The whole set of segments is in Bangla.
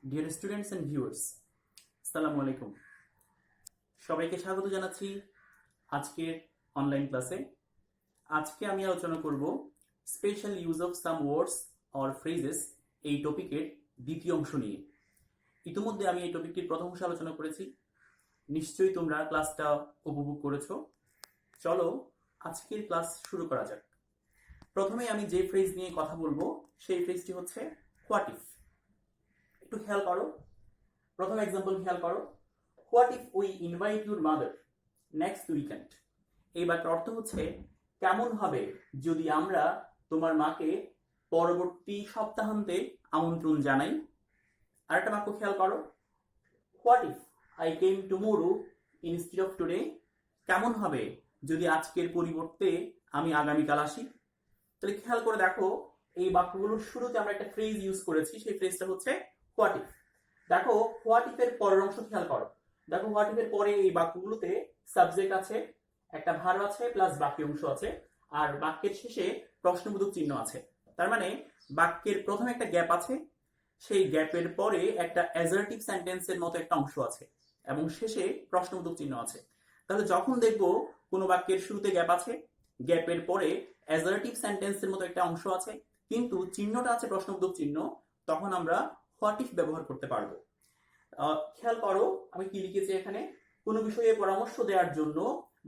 ডিয়ার স্টুডেন্টস অ্যান্ড ভিউয়ার্স, আসসালামু আলাইকুম। সবাইকে স্বাগত জানাচ্ছি আজকের অনলাইন ক্লাসে। আজকে আমি আলোচনা করব special use of some words or phrases এই টপিকের দ্বিতীয় অংশ নিয়ে। ইতিমধ্যে আমি এই টপিকটির প্রথম অংশ আলোচনা করেছি, নিশ্চয়ই তোমরা ক্লাসটা উপভোগ করেছো। চলো আজকের ক্লাস শুরু করা যাক। প্রথমে আমি যে ফ্রেজ নিয়ে কথা বলবো সেই ফ্রেজটি হচ্ছে হোয়াট ইফ। একটু খেয়াল করো, প্রথম এক্সাম্পল খেয়াল করো, what if we invite your mother next weekend. এই বাক্যের অর্থ হচ্ছে কেমন হবে যদি আমরা তোমার মাকে পরবর্তী সপ্তাহান্তে আমন্ত্রণ জানাই। আরেকটা বাক্য খেয়াল করো, what if I came tomorrow instead of today. কেমন হবে যদি আজকের পরিবর্তে আমি আগামীকাল আসি। তাহলে খেয়াল করে দেখো, এই বাক্যগুলোর শুরুতে আমরা একটা ফ্রেজ ইউজ করেছি, সেই ফ্রেজটা হচ্ছে হোয়াট ইফ। দেখো হোয়াট ইফ এর পরের অংশ খেয়াল করো। দেখো হোয়াট ইফ এর পরে এই বাক্যগুলোতে সাবজেক্ট আছে, একটা ভার্ব আছে, প্লাস বাক্য অংশ আছে, আর বাক্যের শেষে প্রশ্নবোধক চিহ্ন আছে। তার মানে বাক্যের প্রথমে একটা গ্যাপ আছে, সেই গ্যাপের পরে একটা অ্যাজার্টিভ সেন্টেন্সের মতো একটা অংশ আছে, এবং শেষে প্রশ্নবোধক চিহ্ন আছে। তাহলে যখন দেখবো কোনো বাক্যের শুরুতে গ্যাপ আছে, গ্যাপের পরে অ্যাজার্টিভ সেন্টেন্সের মতো একটা অংশ আছে, কিন্তু চিহ্নটা আছে প্রশ্নবোধক চিহ্ন, তখন আমরা হোয়াট ইফ ব্যবহার করতে পারবো। খেয়াল করো আমি কি লিখেছি এখানে, কোনো বিষয়ে পরামর্শ দেওয়ার জন্য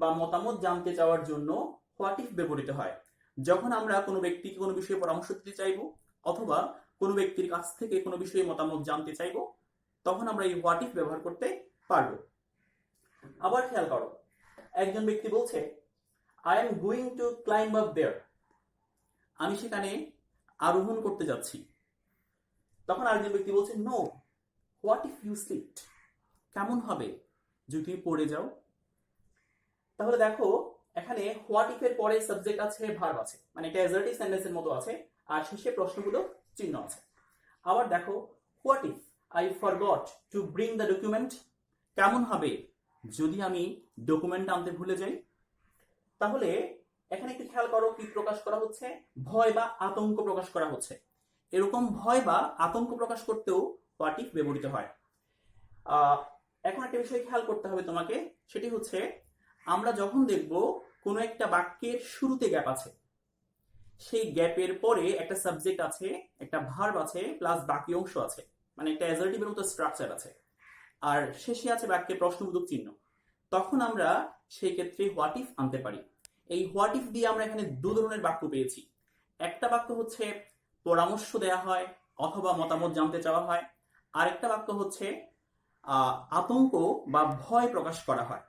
বা মতামত জানতে চাওয়ার জন্য হোয়াট ইফ ব্যবহৃত হয়। যখন আমরা কোনো ব্যক্তিকে কোনো বিষয়ে পরামর্শ দিতে চাইবো অথবা কোনো ব্যক্তির কাছ থেকে কোনো বিষয়ে মতামত জানতে চাইবো, তখন আমরা এই হোয়াট ইফ ব্যবহার করতে পারবো। আবার খেয়াল করো, একজন ব্যক্তি বলছে I am going to climb up there, আমি সেখানে আরোহণ করতে যাচ্ছি। তখন আরেকজন ব্যক্তি বলছে no, what if you slipped, কেমন হবে যদি তুমি পড়ে যাও। তাহলে দেখো এখানে হোয়াট ইফ এর পরে সাবজেক্ট আছে, ভার্ব আছে, মানে এটা অ্যাজার্টিভ সেন্টেন্সের মতো আছে, আর শেষে প্রশ্নবোধক চিহ্ন আছে। আবার দেখো what if I forgot to bring the document, কেমন হবে যদি আমি ডকুমেন্ট আনতে ভুলে যাই। তাহলে এখানে একটু খেয়াল করো কি প্রকাশ করা হচ্ছে, ভয় বা আতঙ্ক প্রকাশ করা হচ্ছে। এরকম ভয় বা আতঙ্ক প্রকাশ করতেও হোয়াট ইফ ব্যবহৃত হয়। এখন একটা বিষয় খেয়াল করতে হবে তোমাকে, সেটি হচ্ছে আমরা যখন দেখব কোনো একটা বাক্যের শুরুতে গ্যাপ আছে, সেই গ্যাপের পরে একটা সাবজেক্ট আছে, একটা ভার্ব আছে, প্লাস বাকি অংশ আছে, মানে একটা অ্যাজার্টিভের মতো স্ট্রাকচার আছে, আর শেষে আছে বাক্যের প্রশ্নবোধক চিহ্ন, তখন আমরা সেই ক্ষেত্রে হোয়াট ইফ আনতে পারি। এই হোয়াট ইফ দিয়ে আমরা এখানে দু ধরনের বাক্য পেয়েছি। একটা বাক্য হচ্ছে পরামর্শ দেয়া হয় অথবা মতামত জানতে চাওয়া হয়, আরেকটা বাক্য হচ্ছে আতঙ্ক বা ভয় প্রকাশ করা হয়।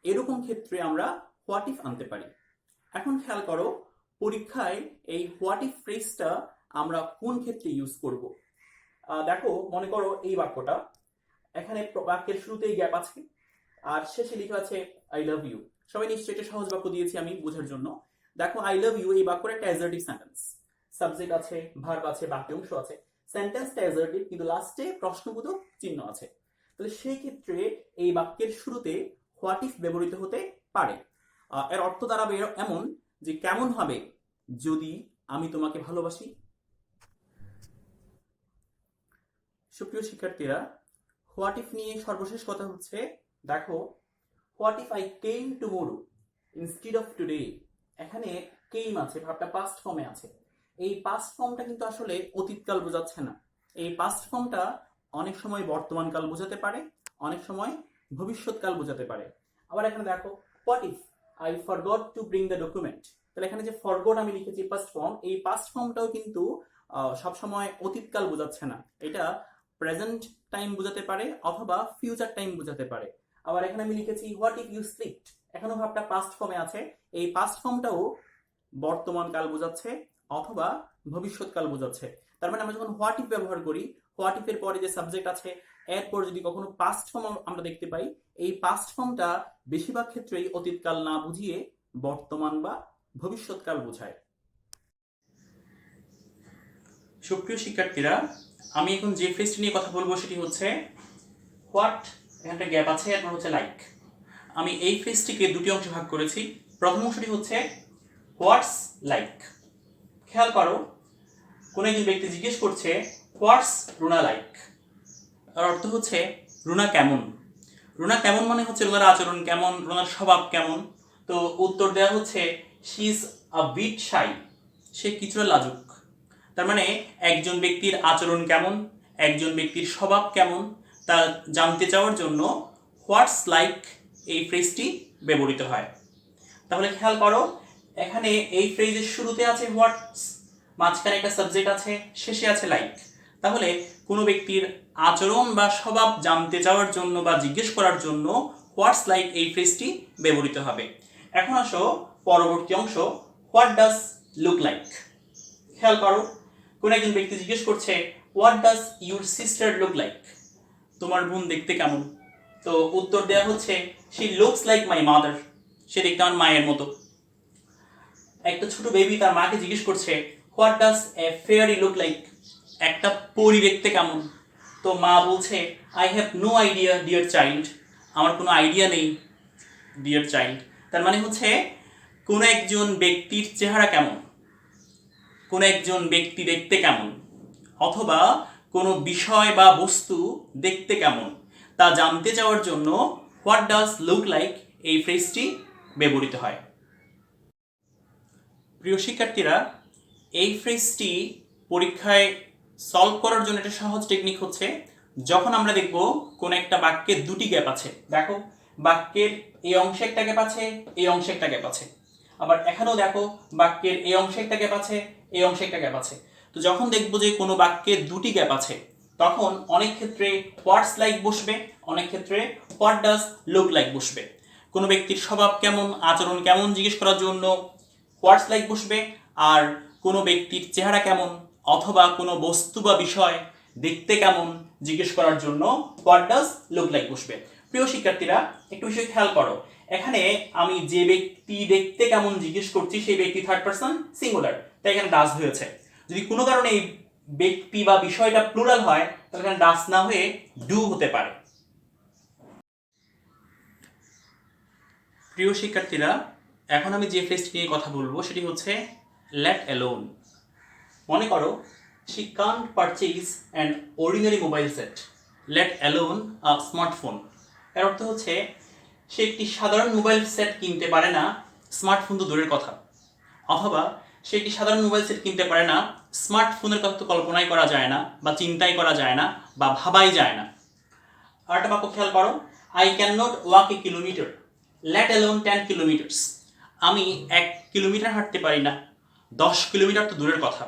এরকম ক্ষেত্রে আমরা হোয়াট ইফ আনতে পারি। এখন খেয়াল করো পরীক্ষায় এই হোয়াট ইফ ফ্রেজটা আমরা কোন ক্ষেত্রে ইউজ করব। দেখো মনে করো এই বাক্যটা, এখানে বাক্যের শুরুতেই গ্যাপ আছে আর শেষে লেখা আছে আই লাভ ইউ। সবাই নিশ্চয়ই একটা সহজ বাক্য দিয়েছি আমি বোঝার জন্য। দেখো আই লাভ ইউ এই বাক্যের একটা অ্যাজার্টিভ সেন্টেন্স, সাবজেক্ট আছে, ভার্ব আছে, বাক্য অংশ আছে, সেন্টেন্সটা অ্যাজার্টিভ কিন্তু লাস্টে প্রশ্নবোধক চিহ্ন আছে। তাহলে সেই ক্ষেত্রে এই বাক্যের শুরুতে হোয়াট ইফ ব্যবহৃত হতে পারে। এর অর্থ দাঁড়াবে এমন যে কেমন হবে যদি আমি তোমাকে ভালোবাসি। সুপ্রিয় শিক্ষার্থীরা, হোয়াট ইফ নিয়ে সর্বশেষ কথা হচ্ছে, দেখো what if I came tomorrow instead of today. এখানে কেম আছে, ভাবটা পাস্ট ফর্মে আছে। এই পাস্ট ফর্মটা কিন্তু আসলে অতীতকাল বোঝাচ্ছে না। এই পাস্ট ফর্মটা অনেক সময় বর্তমানকাল বোঝাতে পারে, অনেক সময় ভবিষ্যৎকাল বোঝাতে পারে। আবার এখানে দেখো what if I forgot to bring the document, তাহলে এখানে যে ফরগট আমি লিখেছি পাস্ট ফর্ম, এই পাস্ট ফর্মটাও কিন্তু সবসময় অতীতকাল বোঝাচ্ছে না, এটা প্রেজেন্ট টাইম বোঝাতে পারে অথবা ফিউচার টাইম বোঝাতে পারে। আবার এখানে আমি লিখেছি হোয়াট ইফ ইউ স্লিপড, এখনো ভাবটা পাস্ট ফর্মে আছে, এই পাস্ট ফর্মটাও বর্তমান কাল বোঝাচ্ছে অথবা ভবিষ্যৎকাল বোঝাচ্ছে। তার মানে আমরা যখন হোয়াট ইফ ব্যবহার করি, হোয়াট ইফ এর পরে যে সাবজেক্ট আছে এরপর যদি কখনো পাস্ট ফর্ম আমরা দেখতে পাই, এই পাস্ট ফর্মটা বেশিরভাগ ক্ষেত্রেই অতীতকাল না বুঝিয়ে বর্তমান বা ভবিষ্যৎকাল বোঝায়। সুপ্রিয় শিক্ষার্থীরা, আমি এখন যে ফ্রেজটি নিয়ে কথা বলবো সেটি হচ্ছে হোয়াট, এখানে গ্যাপ আছে, এরপর হচ্ছে লাইক। আমি এই ফ্রেজটিকে দুটি অংশে ভাগ করেছি। প্রথম অংশটি হচ্ছে হোয়াটস লাইক। খেয়াল করো, কোন একজন ব্যক্তি জিজ্ঞেস করছে হোয়াটস রুনা লাইক, আর অর্থ হচ্ছে রুনা কেমন। রুনা কেমন মানে হচ্ছে রুনার আচরণ কেমন, রুনার স্বভাব কেমন। তো উত্তর দেওয়া হচ্ছে শি ইজ আ বিট শাই, সে কিছুটা লাজুক। তার মানে একজন ব্যক্তির আচরণ কেমন, একজন ব্যক্তির স্বভাব কেমন তা জানতে চাওয়ার জন্য হোয়াটস লাইক এই ফ্রেজটি ব্যবহৃত হয়। তাহলে খেয়াল করো, এখানে এই ফ্রেজের শুরুতে আছে হোয়াটস, মাঝখানে একটা সাবজেক্ট আছে, শেষে আছে লাইক। তাহলে কোনো ব্যক্তির আচরণ বা স্বভাব জানতে চাওয়ার জন্য বা জিজ্ঞেস করার জন্য হোয়াটস লাইক এই ফ্রেজটি ব্যবহৃত হবে। এখন আসো পরবর্তী অংশ, হোয়াট ডাজ লুক লাইক। খেয়াল করো, কোনো একজন ব্যক্তি জিজ্ঞেস করছে what does your sister look like, তোমার বোন দেখতে কেমন। তো উত্তর দেওয়া হচ্ছে she looks like my mother, সে দেখতে আমার মায়ের মতো। একটা ছোট বেবি তার মাকে জিজ্ঞেস করছে what does a fairy look like, একটা পরী দেখতে কেমন। তো মা বলছে I have no idea dear child, আমার কোনো আইডিয়া নেই ডিয়ার চাইল্ড। তার মানে হচ্ছে কোনো একজন ব্যক্তির চেহারা কেমন, কোনো একজন ব্যক্তি দেখতে কেমন, অথবা কোনো বিষয় বা বস্তু দেখতে কেমন তা জানতে চাওয়ার জন্য হোয়াট ডাজ লুক লাইক এই ফ্রেজটি ব্যবহৃত হয়। প্রিয় শিক্ষার্থীরা, এই ফ্রেজটি পরীক্ষায় সলভ করার জন্য একটা সহজ টেকনিক হচ্ছে, যখন আমরা দেখব কোন একটা বাক্যে দুটি গ্যাপ আছে, দেখো বাক্যের এই অংশে একটা গ্যাপ আছে, এই অংশে একটা গ্যাপ আছে, আবার এখানেও দেখো বাক্যের এই অংশে একটা গ্যাপ আছে, এই অংশে একটা গ্যাপ আছে। তো যখন দেখবো যে কোনো বাক্যে দুটি গ্যাপ আছে, তখন অনেক ক্ষেত্রে হোয়াটস লাইক বসবে, অনেক ক্ষেত্রে হোয়াট ডাজ লুক লাইক বসবে। কোনো ব্যক্তির স্বভাব কেমন, আচরণ কেমন জিজ্ঞেস করার জন্য হোয়াটস লাইক বসবে, আর কোনো ব্যক্তির চেহারা কেমন অথবা কোনো বস্তু বা বিষয় দেখতে কেমন জিজ্ঞেস করার জন্য হোয়াট ডাজ লুক লাইক বসবে। প্রিয় শিক্ষার্থীরা, একটু বিষয় খেয়াল করো, এখানে আমি যে ব্যক্তি দেখতে কেমন জিজ্ঞেস করছি সেই ব্যক্তি থার্ড পারসন সিঙ্গুলার, তাই এখানে ডাজ হয়েছে। যদি কোনো কারণে এই ব্যক্তি বা বিষয়টা প্লুরাল হয় তাহলে এখানে ডাজ না হয়ে ডু হতে পারে। প্রিয় শিক্ষার্থীরা, এখন আমি যে ফ্রেজটি নিয়ে কথা বলবো সেটি হচ্ছে লেট অ্যালোন। মনে করো she Kant purchase an ordinary mobile set, let alone a smartphone. এর অর্থ হচ্ছে সে একটি সাধারণ মোবাইল সেট কিনতে পারে না, স্মার্টফোন তো দূরের কথা। অথবা সে একটি সাধারণ মোবাইল সেট কিনতে পারে না, স্মার্টফোনের কথা তো কল্পনাই করা যায় না বা চিন্তাই করা যায় না বা ভাবাই যায় না। আর একটা বাক্য খেয়াল করো, I can not walk a kilometre, let alone 10 kilometres. আমি 1 কিলোমিটার হাঁটতে পারি না, 10 কিলোমিটার তো দূরের কথা।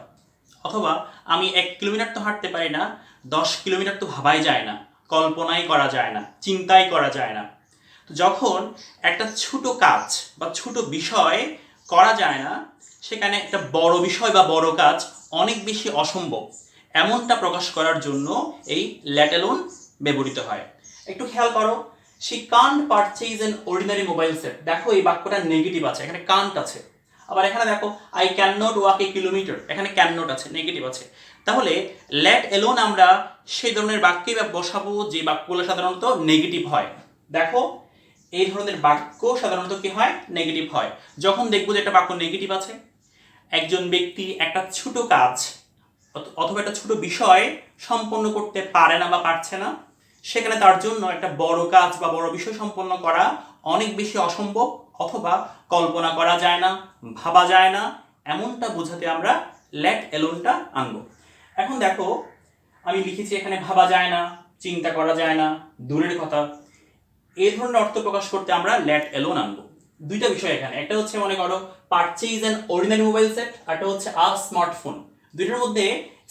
অথবা আমি 1 কিলোমিটার তো হাঁটতে পারি না, 10 কিলোমিটার তো ভাবাই যায় না, কল্পনাই করা যায় না, চিন্তাই করা যায় না। তো যখন একটা ছোট কাজ বা ছোট বিষয় করা যায় না, সেখানে একটা বড় বিষয় বা বড় কাজ অনেক বেশি অসম্ভব, এমনটা প্রকাশ করার জন্য এই লেট অ্যালোন ব্যবহৃত হয়। একটু খেয়াল করো, she Kant purchase an ordinary mobile set. দেখো এই বাক্যটা নেগেটিভ আছে, এখানে কান্ট আছে। আবার এখানে দেখো I can not walk a kilometre, এখানে ক্যান নট আছে, নেগেটিভ আছে। তাহলে লেট অ্যালোন আমরা সেই ধরনের বাক্যে বসাবো যে বাক্যগুলো সাধারণত নেগেটিভ হয়। দেখো এই ধরনের বাক্য সাধারণত কি হয়, নেগেটিভ হয়। যখন দেখবো যে একটা বাক্য নেগেটিভ আছে, একজন ব্যক্তি একটা ছোট কাজ অথবা একটা ছোট বিষয় সম্পন্ন করতে পারে না বা পারছে না, সেখানে তার জন্য একটা বড় কাজ বা বড় বিষয় সম্পন্ন করা অনেক বেশি অসম্ভব অথবা কল্পনা করা যায় না, ভাবা যায় না, এমনটা বোঝাতে আমরা লেট অ্যালোনটা আনবো। এখন দেখো আমি লিখেছি এখানে ভাবা যায় না, চিন্তা করা যায় না, দূরের কথা, এই ধরনের অর্থ প্রকাশ করতে আমরা লেট অ্যালোন আনবো। দুইটা বিষয় এখানে, একটা হচ্ছে মনে করো purchase an ordinary mobile set, একটা হচ্ছে আ স্মার্টফোন। দুইটার মধ্যে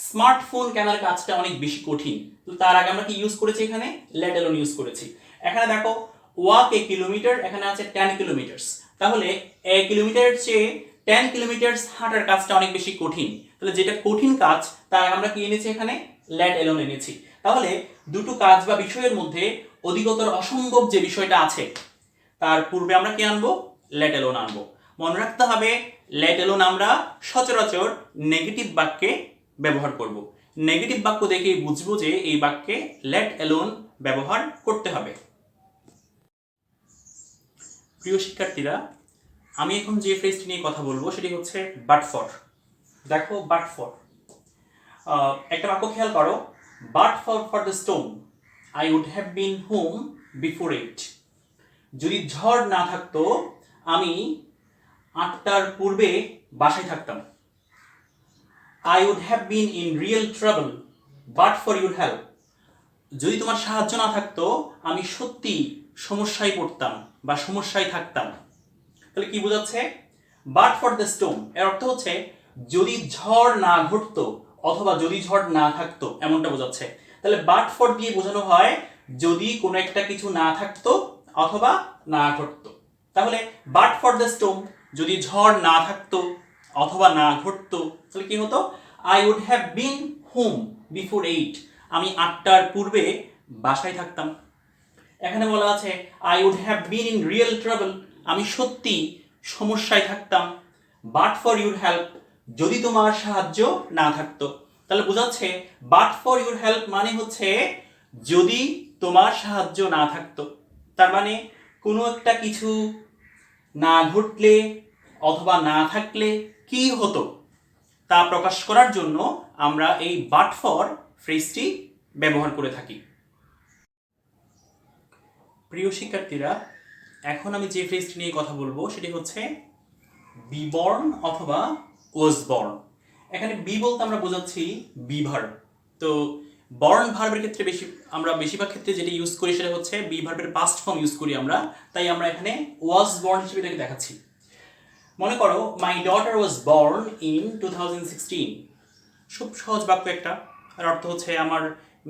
স্মার্টফোন কেনার কাজটা অনেক বেশি কঠিন, তো তার আগে আমরা কি ইউজ করেছি, এখানে লেট অ্যালোন ইউজ করেছি। এখানে দেখো ওয়াক এ কিলোমিটার, এখানে আছে 10 কিলোমিটার্স, তাহলে 1 কিলোমিটারের চেয়ে 10 কিলোমিটার্স হাঁটার কাজটা অনেক বেশি কঠিন। তাহলে যেটা কঠিন কাজ তার আমরা কি এনেছি, এখানে লেট অ্যালোন এনেছি। তাহলে দুটো কাজ বা বিষয়ের মধ্যে অধিকতর অসম্ভব যে বিষয়টা আছে তার পূর্বে আমরা কি আনবো, লেট অ্যালোন আনবো। মনে রাখতে হবে লেট অ্যালোন আমরা সচরাচর নেগেটিভ বাক্যে ব্যবহার করব। নেগেটিভ বাক্য দেখেই বুঝবো যে এই বাক্যে লেট অ্যালোন ব্যবহার করতে হবে। প্রিয় শিক্ষার্থীরা, আমি এখন যে ফ্রেজটি নিয়ে কথা বলবো সেটি হচ্ছে বাট ফর। দেখো বাট ফর একটা বাক্য খেয়াল করো, but for the storm, I would have been home before 8। যদি ঝড় না থাকতো আমি 8টার পূর্বে বাসায় থাকতাম। I would have been in real trouble but for your help. যদি তোমার সাহায্য না থাকতো আমি সত্যি সমস্যায় পড়তাম বা সমস্যায় থাকতাম। তাহলে কি বোঝাচ্ছে? বাট ফর দ্য স্টোম এর অর্থ হচ্ছে যদি ঝড় না ঘটতো অথবা যদি ঝড় না থাকতো, এমনটা বোঝাচ্ছে। তাহলে বাট ফর দিয়ে বোঝানো হয় যদি কোনো একটা কিছু না থাকতো অথবা না ঘটতো। তাহলে বাট ফর দ্য স্টোম, যদি ঝড় না থাকতো অথবা না ঘটতো, তাহলে কি হতো? I would have been home before 8। আমি 8টার পূর্বে বাসায় থাকতাম। এখানে বলা আছে I would have been in real trouble, আমি সত্যি সমস্যায় থাকতাম। বাট ফর ইউর হেল্প, যদি তোমার সাহায্য না থাকতো। তাহলে বোঝাচ্ছে বাট ফর ইউর হেল্প মানে হচ্ছে যদি তোমার সাহায্য না থাকতো। তার মানে কোনো একটা কিছু না ঘটলে অথবা না থাকলে কি হতো তা প্রকাশ করার জন্য আমরা এই বাট ফর ফ্রেজটি ব্যবহার করে থাকি। প্রিয় শিক্ষার্থীরা, এখন আমি যে ফ্রেজটি নিয়ে কথা বলবো সেটি হচ্ছে বি বর্ন অথবা ওয়াজ বর্ন। এখানে বি বলতে আমরা বোঝাচ্ছি বি ভার্ব। তো বর্ন ভার্বের ক্ষেত্রে আমরা বেশিরভাগ ক্ষেত্রে যেটা ইউজ করি সেটা হচ্ছে বি ভার্বের পাস্ট ফর্ম ইউজ করি আমরা, তাই আমরা এখানে ওয়াজ বর্ন হিসেবে এটাকে দেখাচ্ছি। মনে করো my daughter was born in 2016। খুব সহজ বাক্য একটা, আর অর্থ হচ্ছে আমার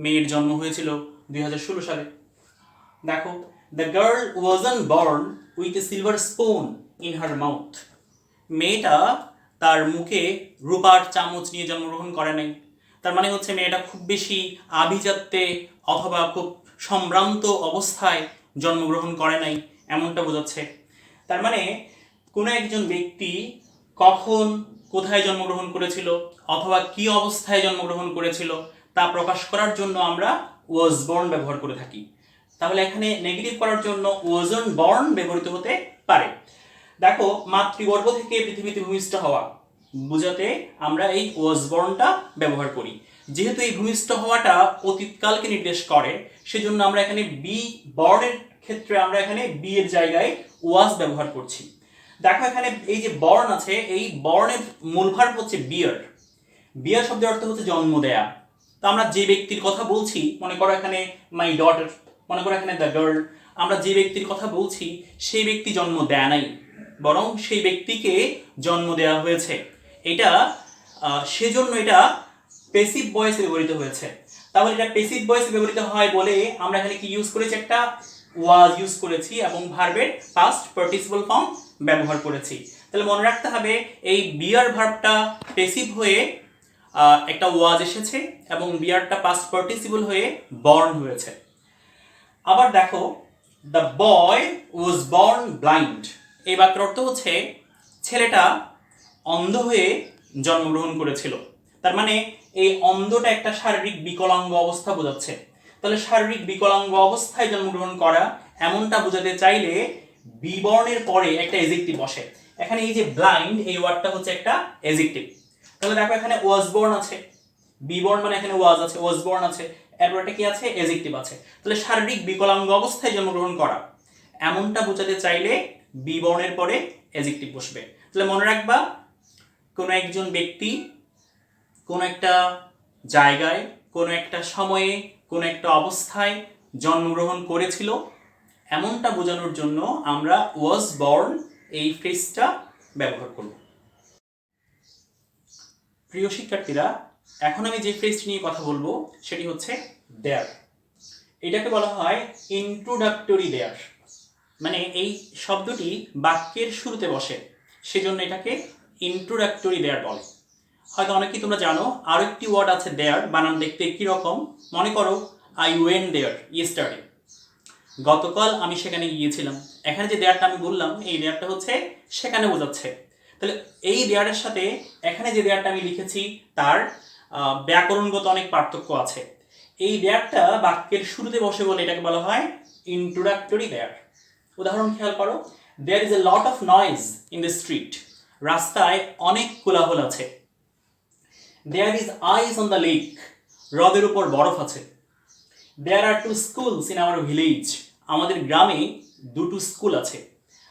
মেয়ের জন্ম হয়েছিল 2016 সালে। দেখো, the girl wasn't born with a silver spoon in her mouth. মেয়েটা তার মুখে রূপার চামচ নিয়ে জন্মগ্রহণ করে নাই। তার মানে হচ্ছে মেয়েটা খুব বেশি আভিজাত্যে অথবা খুব সম্ভ্রান্ত অবস্থায় জন্মগ্রহণ করে নাই, এমনটা বোঝাচ্ছে। তার মানে কোনো একজন ব্যক্তি কখন কোথায় জন্মগ্রহণ করেছিল অথবা কি অবস্থায় জন্মগ্রহণ করেছিল তা প্রকাশ করার জন্য আমরা ওয়াজ বর্ন ব্যবহার করে থাকি। তাহলে এখানে নেগেটিভ করার জন্য ওয়াজন্ট বর্ন ব্যবহৃত হতে পারে। দেখো, মাতৃগর্ভ থেকে পৃথিবীতে ভূমিষ্ঠ হওয়া বোঝাতে আমরা এই ওয়াজ বর্নটা ব্যবহার করি। যেহেতু এই ভূমিষ্ঠ হওয়াটা অতীতকালকে নির্দেশ করে, সেজন্য আমরা এখানে বি বর্নের ক্ষেত্রে আমরা এখানে বি এর জায়গায় ওয়াজ ব্যবহার করছি। দেখো, এখানে এই যে বর্ন আছে, এই বর্নের মূল ভার্ব হচ্ছে বিয়ার। বিয়ার শব্দের অর্থ হচ্ছে জন্ম দেয়া। তো আমরা যে ব্যক্তির কথা বলছি, মনে করো এখানে মাই ডটার, মনে করো এখানে দ্য গার্ল, আমরা যে ব্যক্তির কথা বলছি সেই ব্যক্তি জন্ম দেয় নাই, বরং সেই ব্যক্তিকে জন্ম দেওয়া হয়েছে। এটা সেজন্য এটা প্যাসিভ ভয়েসে ব্যবহৃত হয়েছে। তাহলে এটা প্যাসিভ ভয়েসে ব্যবহৃত হয় বলে আমরা এখানে কি ইউজ করেছি? একটা ওয়াজ ইউজ করেছি এবং ভার্বের পাস্ট পার্টিসিপল ফর্ম ব্যবহার করেছি। তাহলে মনে রাখতে হবে এই বিয়ার ভার্বটা প্যাসিভ হয়ে একটা ওয়াজ এসেছে এবং বিয়ারটা পাস্ট পার্টিসিপল হয়ে বর্ন হয়েছে। আবার দেখো, the boy was born blind. এই বাক্যের অর্থ হচ্ছে ছেলেটা অন্ধ হয়ে জন্মগ্রহণ করেছিল। তার মানে এই অন্ধটা একটা শারীরিক বিকলাঙ্গ অবস্থা বোঝাচ্ছে। তাহলে শারীরিক বিকলাঙ্গ অবস্থায় জন্মগ্রহণ করা এমনটা বোঝাতে চাইলে বি বর্ণের পরে একটা এজেক্টিভ বসে। এখানে এই যে ব্লাইন্ড, এই ওয়ার্ডটা হচ্ছে একটা এজেক্টিভ। তাহলে দেখো, এখানে ওয়াজ বর্ন আছে, বি বর্ন মানে এখানে ওয়াজ আছে, ওয়াজ বর্ন আছে, এরপর একটা কি আছে? এজেক্টিভ আছে। তাহলে শারীরিক বিকলাঙ্গ অবস্থায় জন্মগ্রহণ করা এমনটা বোঝাতে চাইলে বি বর্ণের পরে এজেক্টিভ বসবে। তাহলে মনে রাখবা, কোনো একজন ব্যক্তি কোনো একটা জায়গায়, কোনো একটা সময়ে, কোনো একটা অবস্থায় জন্মগ্রহণ করেছিল, এমনটা বোঝানোর জন্য আমরা ওয়াজ বর্ন এই ফ্রেজটা ব্যবহার করব। প্রিয় শিক্ষার্থীরা, এখন আমি যে ফ্রেজটি নিয়ে কথা বলবো সেটি হচ্ছে দেয়ার। এটাকে বলা হয় ইন্ট্রোডাক্টরি দেয়ার। মানে এই শব্দটি বাক্যের শুরুতে বসে, সেজন্য এটাকে ইন্ট্রোডাক্টরি দেয়ার বলে। হয়তো অনেকেই তোমরা জানো আরো একটি ওয়ার্ড আছে দেয়ার, বানান দেখতে একই রকম। মনে করো আই ওয়েন্ট দেয়ার ইয়েস্টারডে, গতকাল আমি সেখানে গিয়েছিলাম। এখানে যে দেয়ারটা আমি বললাম, এই দেয়ারটা হচ্ছে সেখানে বোঝাচ্ছে। তাহলে এই দেয়ারের সাথে এখানে যে দেয়ারটা আমি লিখেছি তার ব্যাকরণগত অনেক পার্থক্য আছে। এই দেয়ারটা বাক্যের শুরুতে বসে বলে এটাকে বলা হয় ইন্ট্রোডাক্টরি দেয়ার। উদাহরণ খেয়াল করো, there is a lot of noise in the street. রাস্তায় অনেক কোলাহল আছে। There is ice on the lake. হ্রদের উপর বরফ আছে। There are two schools in our village, আমাদের গ্রামে দুটো স্কুল আছে।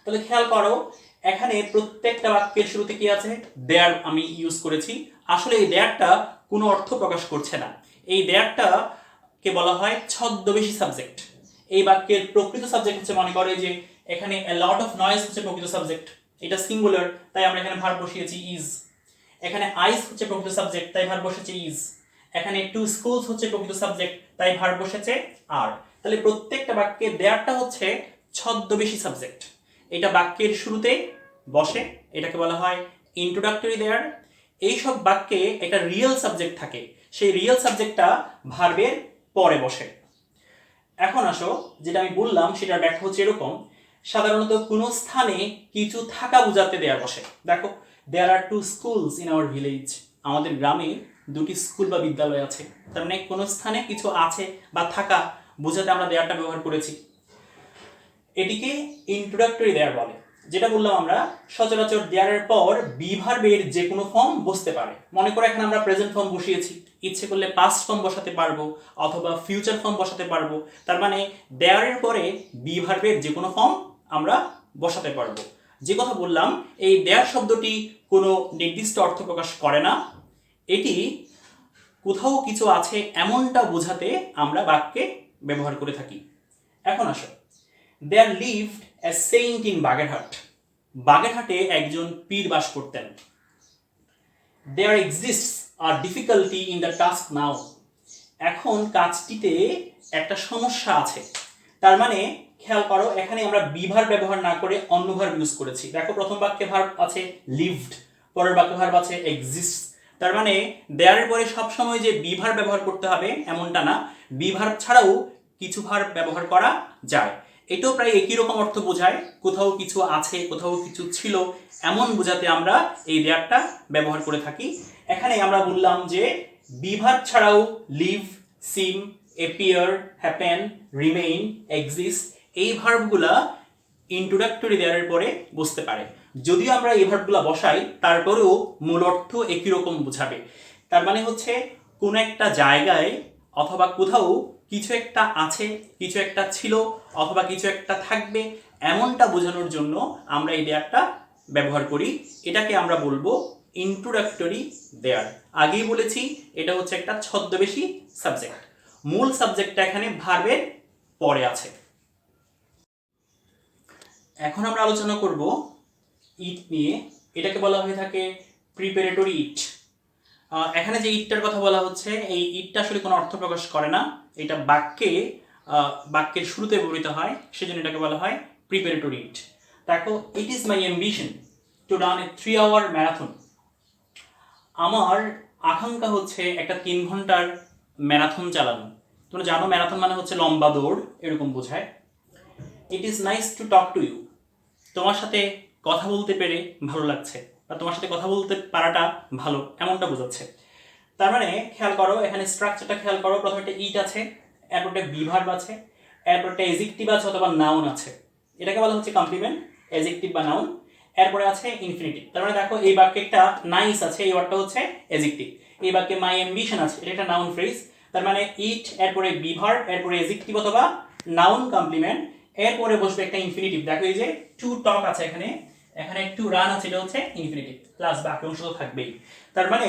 তাহলে খেয়াল করো এখানে প্রত্যেকটা বাক্যের শুরুতে কি আছে, দেয়ার আমি ইউজ করেছি। আসলে এই দেয়ারটা কোনো অর্থ প্রকাশ করছে না, এই দেয়ারটা কে বলা হয় ছদ্মবেশী সাবজেক্ট। এই বাক্যের প্রকৃত সাবজেক্ট হচ্ছে, মনে করে যে এখানে a lot of noise হচ্ছে প্রকৃত সাবজেক্ট, এটা সিঙ্গুলার তাই আমরা এখানে ভার্ব বসিয়েছি ইজ। এখানে আইস হচ্ছে প্রকৃত সাবজেক্ট তাই ভার্ব বসেছে ইজ। এখানে টু স্কুলস হচ্ছে প্রকৃত সাবজেক্ট তাই ভার্ব বসেছে আর। তাহলে প্রত্যেকটা বাক্যে দেয়ারটা হচ্ছে ছদ্মবেশী সাবজেক্ট, এটা বাক্যের শুরুতে বসে, এটাকে বলা হয় ইন্ট্রোডাক্টরি দেয়ার। এইসব বাক্যে একটা রিয়েল সাবজেক্ট থাকে, সেই রিয়েল সাবজেক্টটা ভার্বের পরে বসে। এখন আসো যেটা আমি বললাম সেটার ব্যাখ্যা হচ্ছে এরকম, সাধারণত কোনো স্থানে কিছু থাকা বোঝাতে দেয়ার বসে। দেখো there are two schools in our village, আমাদের গ্রামে দুটি স্কুল বা বিদ্যালয় আছে, তার মানে কোনো স্থানে কিছু আছে বা থাকা বোঝাতে আমরা দেয়ারটা ব্যবহার করেছি। এটিকে ইন্ট্রোডাক্টরি দেয়ার বলে। যেটা বললাম আমরা সচরাচর দেয়ারের পর বি ভার্বের যে কোনো ফর্ম বসতে পারে। মনে করো এখানে আমরা প্রেজেন্ট ফর্ম বসিয়েছি, ইচ্ছে করলে পাস্ট ফর্ম বসাতে পারবো অথবা ফিউচার ফর্ম বসাতে পারবো। তার মানে দেয়ারের পরে বি ভার্বের যে কোনো ফর্ম আমরা বসাতে পারবো। যে কথা বললাম এই দেয়ার শব্দটি কোনো নির্দিষ্ট অর্থ প্রকাশ করে না, এটি কোথাও কিছু আছে এমনটা বোঝাতে আমরা বাক্যে ব্যবহার করে থাকি। এখন আসো, there lived a saint in Bagerhat, বাগেরহাটে একজন পীর বাস করতেন। there exists a difficulty in the task now, এখন কাজটিতে একটা সমস্যা আছে। তার মানে খেয়াল করো এখানে আমরা বি ভার্ব ব্যবহার না করে অন্য ভার্ব ইউজ করেছি। দেখো প্রথম বাক্যে ভার্ব আছে লিভড, পরের বাক্যে ভার্ব আছে এক্সিস্ট। তার মানে দেয়ারের পরে সবসময় যে বি ভার্ব ব্যবহার করতে হবে এমনটা না, বি ভার্ব ছাড়াও কিছু ভার্ব ব্যবহার করা যায়। এটাও প্রায় একই রকম অর্থ বোঝায়, কোথাও কিছু আছে কোথাও কিছু ছিল এমন বোঝাতে আমরা এই দেয়ারটা ব্যবহার করে থাকি। এখানে আমরা বললাম যে বি ভার্ব ছাড়াও লিভ, সিম, এপিয়ার, হ্যাপেন, রিমেইন, এক্সিস্ট এই ভার্বগুলা ইন্ট্রোডাক্টরি দেয়ারের পরে বসতে পারে। যদিও আমরা এই ভার্বগুলা বসাই তারপরেও মূল অর্থ একই রকম বোঝাবে। তার মানে হচ্ছে কোনো একটা জায়গায় অথবা কোথাও কিছু একটা আছে, কিছু একটা ছিল অথবা কিছু একটা থাকবে এমনটা বোঝানোর জন্য আমরা এই দেয়ারটা ব্যবহার করি। এটাকে আমরা বলবো ইন্ট্রোডাক্টরি দেয়ার। আগেই বলেছি এটা হচ্ছে একটা ছদ্মবেশী সাবজেক্ট, মূল সাবজেক্টটা এখানে ভার্বের পরে আছে। এখন আমরা আলোচনা করব ইট নিয়ে। এটাকে বলা হয়ে থাকে প্রিপারেটরি ইট। এখানে যে ইটটার কথা বলা হচ্ছে এই ইটটা আসলে কোনো অর্থ প্রকাশ করে না, এটা বাক্যের শুরুতে ব্যবহৃত হয়, সেজন্য এটাকে বলা হয় প্রিপারেটরি ইট। দেখো it is my ambition to run A 3-hour marathon, আমার আকাঙ্ক্ষা হচ্ছে একটা 3 ঘন্টার ম্যারাথন চালানো। তোমরা জানো ম্যারাথন মানে হচ্ছে লম্বা দৌড় এরকম বোঝায়। It is nice to talk to you, তোমার সাথে কথা বলতে পেরে ভালো লাগছে বা তোমার সাথে কথা বলতে পারাটা ভালো এমনটা বোঝাচ্ছে। তার মানে খেয়াল করো এখানে স্ট্রাকচারটা খেয়াল করো, প্রথমে একটা ইট আছে, এরপর একটা বি ভার্ব আছে, এরপর একটা এজেক্টিভ আছে অথবা নাউন আছে, এটাকে বলা হচ্ছে কমপ্লিমেন্ট, এজেক্টিভ বা নাউন, এরপরে আছে ইনফিনিটিভ। তার মানে দেখো এই বাক্যে একটা নাইস আছে, এই ওয়ার্ডটা হচ্ছে এজেক্টিভ। এই বাক্যে মাই অ্যাম্বিশন আছে, এটা একটা নাউন ফ্রেজ। তার মানে ইট, এরপরে বি ভার্ব, এরপরে এজেক্টিভ অথবা নাউন কমপ্লিমেন্ট, এরপরে বসবে একটা ইনফিনিটিভ। দেখো এই যে টু টক আছে এখানে, এখানে টু রান আছে, এটা হচ্ছে ইনফিনিটিভ প্লাস বাকি অংশ তো থাকবেই। তার মানে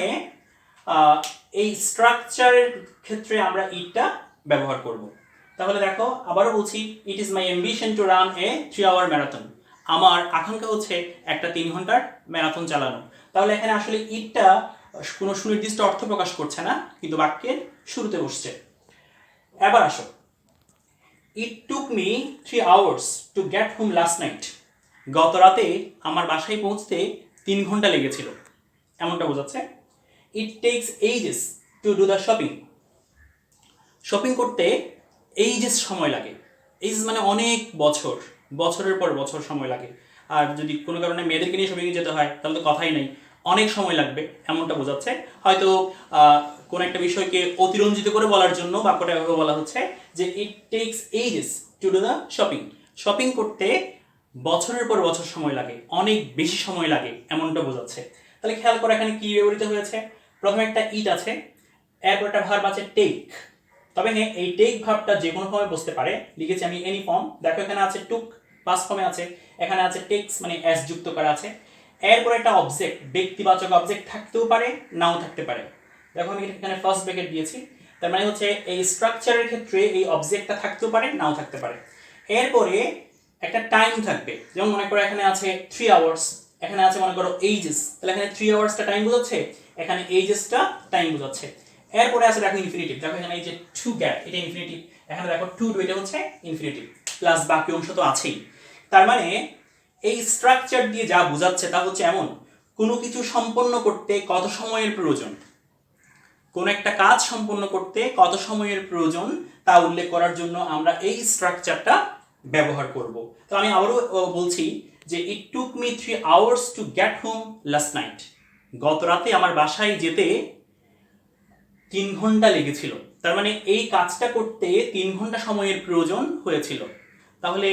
এই স্ট্রাকচারের ক্ষেত্রে আমরা ইটটা ব্যবহার করব। তাহলে দেখো আবারও বলছি, it is my ambition to run A 3-hour marathon, আমার আকাঙ্ক্ষা হচ্ছে একটা 3 ঘন্টার ম্যারাথন চালানো। তাহলে এখানে আসলে ইটটা কোনো সুনির্দিষ্ট অর্থ প্রকাশ করছে না, কিন্তু বাক্যের শুরুতে বসছে। এবার আসো, it took me 3 hours to get home last night, গত রাতে আমার বাসায় পৌঁছতে 3 ঘন্টা লেগেছিল এমনটা বোঝাচ্ছে। ইট tax ages to do the shopping, shopping করতে এইজেস সময় লাগে, এইজেস মানে অনেক বছর, বছরের পর বছর সময় লাগে। আর যদি কোনো কারণে মেয়েদেরকে নিয়ে শপিংয়ে যেতে হয় তাহলে তো কথাই নেই, অনেক সময় লাগবে এমনটা বোঝাচ্ছে। হয়তো কোনো একটা বিষয়কে অতিরঞ্জিত করে বলার জন্য বাক্যটা এভাবে বলা হচ্ছে যে ইট tax ages to do the shopping, shopping করতে বছরের পর বছর সময় লাগে, অনেক বেশি সময় লাগে এমনটা বোঝাচ্ছে। তাহলে খেয়াল করে এখানে কি ব্যবহৃত হয়েছে, প্রথমে একটা ইট আছে, এরপর একটা ভার্ব আছে টেক, তবে হ্যাঁ, এই টেক ভার্বটা যে কোনো ফর্মে বসতে পারে। লিখেছি আমি এনি ফর্ম। দেখো এখানে আছে টুক, পাস্ট ফর্মে আছে, এখানে আছে টেক্স মানে এস যুক্ত করা আছে। এরপরে একটা অবজেক্ট, ব্যক্তিবাচক অবজেক্ট থাকতেও পারে, নাও থাকতে পারে। দেখো আমি এখানে ফার্স্ট ব্র্যাকেট দিয়েছি, তার মানে হচ্ছে এই স্ট্রাকচারের ক্ষেত্রে এই অবজেক্টটা থাকতেও পারে, নাও থাকতে পারে। এরপরে একটা টাইম থাকবে, যেমন মনে করো এখানে আছে 3 আওয়ার্স, এখানে আছে মনে করো এইজেস, তাহলে এখানে 3 আওয়ার্সটা টাইম বোঝাচ্ছে, এখানে এইজেসটা টাইম বোঝাচ্ছে। এরপরে আছে দেখো ইনফিনিটিভ, দেখো এখানে এই যে টু গ্যাপ, এটা ইনফিনিটিভ, এখানে দেখো টু ডু, এটা হচ্ছে ইনফিনিটিভ, প্লাস বাকি অংশ তো আছেই। তার মানে এই স্ট্রাকচার দিয়ে যা বোঝাচ্ছে তা হচ্ছে এমন, কোনো কিছু সম্পন্ন করতে কত সময়ের প্রয়োজন, কোন একটা কাজ সম্পন্ন করতে কত সময়ের প্রয়োজন তা উল্লেখ করার জন্য আমরা এই স্ট্রাকচারটা ব্যবহার করব। তো আমি আবারও বলছি যে it took me 3 hours to get home last night, গত রাতে আমার বাসায় যেতে 3 ঘন্টা লেগেছিল। তার মানে এই কাজটা করতে 3 ঘন্টা সময়ের প্রয়োজন হয়েছিল। তাহলে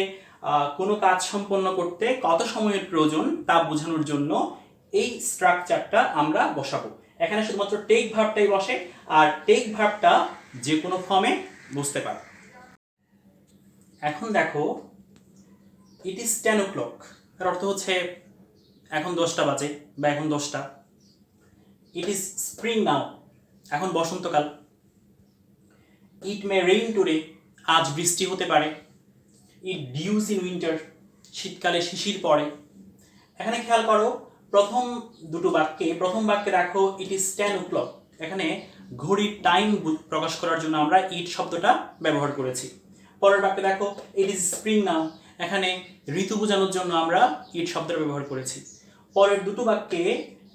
কোনো কাজ সম্পন্ন করতে কত সময়ের প্রয়োজন তা বোঝানোর জন্য এই স্ট্রাকচারটা আমরা বসাবো। এখানে শুধুমাত্র টেক ভার্বটাই বসে, আর টেক ভার্বটা যে কোনো ফর্মে বসতে পারে। এখন দেখো ইট ইজ 10 o'clock, এর অর্থ হচ্ছে এখন 10টা বাজে বা এখন 10টা। ইট ইজ স্প্রিং নাও, এখন বসন্তকাল। ইট মে রেইন টুডে, আজ বৃষ্টি হতে পারে। ইট ডিউস ইন উইন্টার, শীতকালে শিশির পড়ে। এখানে খেয়াল করো প্রথম দুটো বাক্যে, প্রথম বাক্যে দেখো ইট ইজ 10 o'clock, এখানে ঘড়ির টাইম প্রকাশ করার জন্য আমরা ইট শব্দটা ব্যবহার করেছি। পরের বাক্যে দেখো ইট ইজ স্প্রিং নাও, এখানে ঋতু বোঝানোর জন্য আমরা ইট শব্দটা ব্যবহার করেছি। পরের দুটো বাক্যে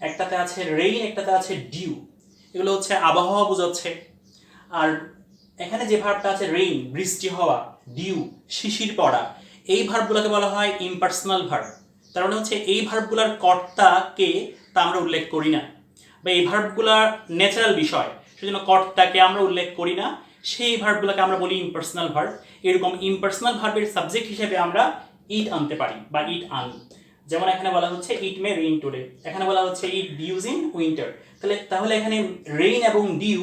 একটাতে আছে রেইন, একটাতে আছে ডিউ, এগুলো হচ্ছে আবহাওয়া বোঝাচ্ছে। আর এখানে যে ভার্বটা আছে রেইন, বৃষ্টি হওয়া, ডিউ, শিশির পড়া, এই ভার্বগুলোকে বলা হয় ইমপার্সোনাল ভার্ব। তার মানে হচ্ছে এই ভার্বগুলোর কর্তাকে তা আমরা উল্লেখ করি না, বা এই ভার্বগুলোর ন্যাচারাল বিষয়, সেজন্য কর্তাকে আমরা উল্লেখ করি না, সেই ভার্বগুলোকে আমরা বলি ইমপার্সোনাল ভার্ব। এরকম ইমপার্সোনাল ভার্বের সাবজেক্ট হিসেবে আমরা ইট আনতে পারি বা ইট আনি। যেমন এখানে বলা হচ্ছে ইট মে রেইন টুডে, এখানে বলা হচ্ছে ইট ডিউজ ইন উইন্টার। তাহলে এখানে রেইন এবং ডিউ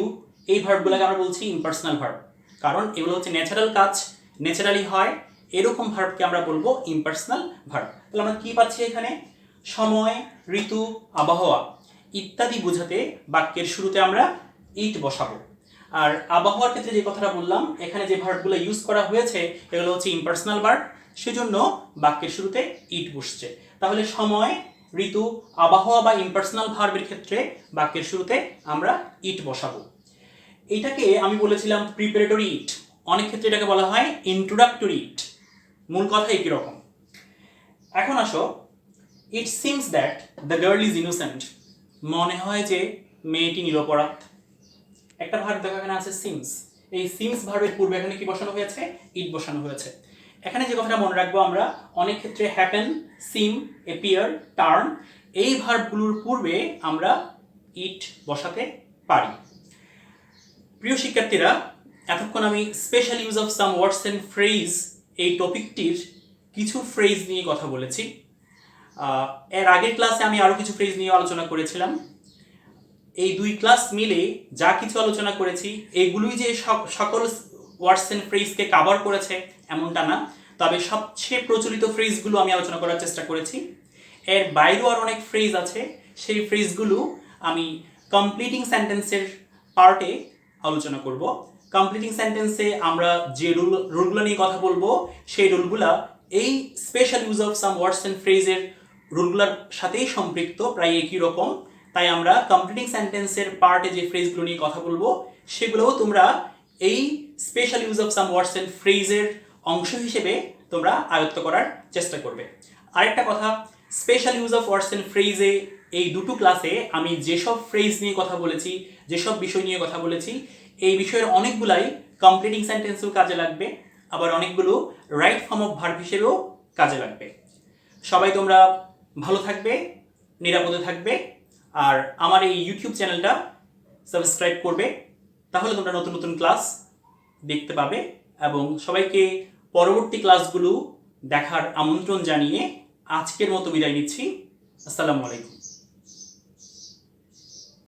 এই ভার্বগুলোকে আমরা বলছি ইমপার্সোনাল ভার্ব, কারণ এগুলো হচ্ছে ন্যাচারাল কাজ, ন্যাচারালি হয়, এরকম ভার্বকে আমরা বলবো ইমপার্সোনাল ভার্ব। তাহলে আমরা কি পাচ্ছি এখানে, সময়, ঋতু, আবহাওয়া ইত্যাদি বোঝাতে বাক্যের শুরুতে আমরা ইট বসাবো। আর আবহাওয়ার ক্ষেত্রে যে কথাটা বললাম, এখানে যে ভার্বগুলো ইউজ করা হয়েছে এগুলো হচ্ছে ইমপার্সোনাল ভার্ব, সেজন্য বাক্যের শুরুতে ইট বসছে। তাহলে সময়, ঋতু, আবহাওয়া বা ইমপার্সোনাল ভার্বের ক্ষেত্রে বাক্যের শুরুতে আমরা ইট বসাবো। এটাকে আমি বলেছিলাম প্রিপারেটরি ইট, অনেক ক্ষেত্রে এটাকে বলা হয় ইন্ট্রোডাক্টরি ইট, মূল কথা একই রকম। এখন আসো, it seems that the girl is innocent, মনে হয় যে মেয়েটি নিরপরাধ। একটা ভার্ব দেখো এখানে আছে সিমস, এই সিমস ভার্বের পূর্বে এখানে কি বসানো হয়েছে, ইট বসানো হয়েছে। এখানে যে কথাটা মনে রাখবো আমরা, অনেক ক্ষেত্রে হ্যাপেন, সিম, এপিয়ার, টার্ন এই ভার্বগুলোর পূর্বে আমরা ইট বসাতে পারি। প্রিয় শিক্ষার্থীরা, এতক্ষণ আমি special use of some words and phrase এই টপিকটির কিছু ফ্রেজ নিয়ে কথা বলেছি। এর আগের ক্লাসে আমি আরও কিছু ফ্রেজ নিয়ে আলোচনা করেছিলাম। এই 2 ক্লাস মিলে যা কিছু আলোচনা করেছি এগুলোই যে সকল ওয়ার্ডস অ্যান্ড ফ্রেজকে কাভার করেছে এমনটা না, তবে সবচেয়ে প্রচলিত ফ্রেজগুলো আমি আলোচনা করার চেষ্টা করেছি। এর বাইরেও আর অনেক ফ্রেজ আছে, সেই ফ্রেজগুলো আমি কমপ্লিটিং সেন্টেন্সের পার্টে আলোচনা করব। কমপ্লিটিং সেন্টেন্সে আমরা যে রুলগুলো নিয়ে কথা বলবো, সেই রুলগুলা এই special use of some words and ফ্রেজের রুলগুলোর সাথেই সম্পৃক্ত, প্রায় একই রকম। তাই আমরা কমপ্লিটিং সেন্টেন্সের পার্টে যে ফ্রেজগুলো নিয়ে কথা বলবো সেগুলোও তোমরা এই special use of some words and ফ্রেজের অংশ হিসেবে তোমরা আয়ত্ত করার চেষ্টা করবে। আরেকটা কথা, special use of words and ফ্রেজে এই দুটো ক্লাসে আমি যেসব ফ্রেজ নিয়ে কথা বলেছি, যেসব বিষয় নিয়ে কথা বলেছি, এই বিষয়ের অনেকগুলাই কমপ্লিটিং সেন্টেন্সেও কাজে লাগবে, আবার অনেকগুলো রাইট ফর্ম অফ ভার্ব হিসেবেও কাজে লাগবে। সবাই তোমরা ভালো থাকবে, নিরাপদে থাকবে, আর আমার এই ইউটিউব চ্যানেলটা সাবস্ক্রাইব করবে, তাহলে তোমরা নতুন নতুন ক্লাস দেখতে পাবে। এবং সবাইকে পরবর্তী ক্লাসগুলো দেখার আমন্ত্রণ জানিয়ে আজকের মতো বিদায় নিচ্ছি। আসসালামু আলাইকুম।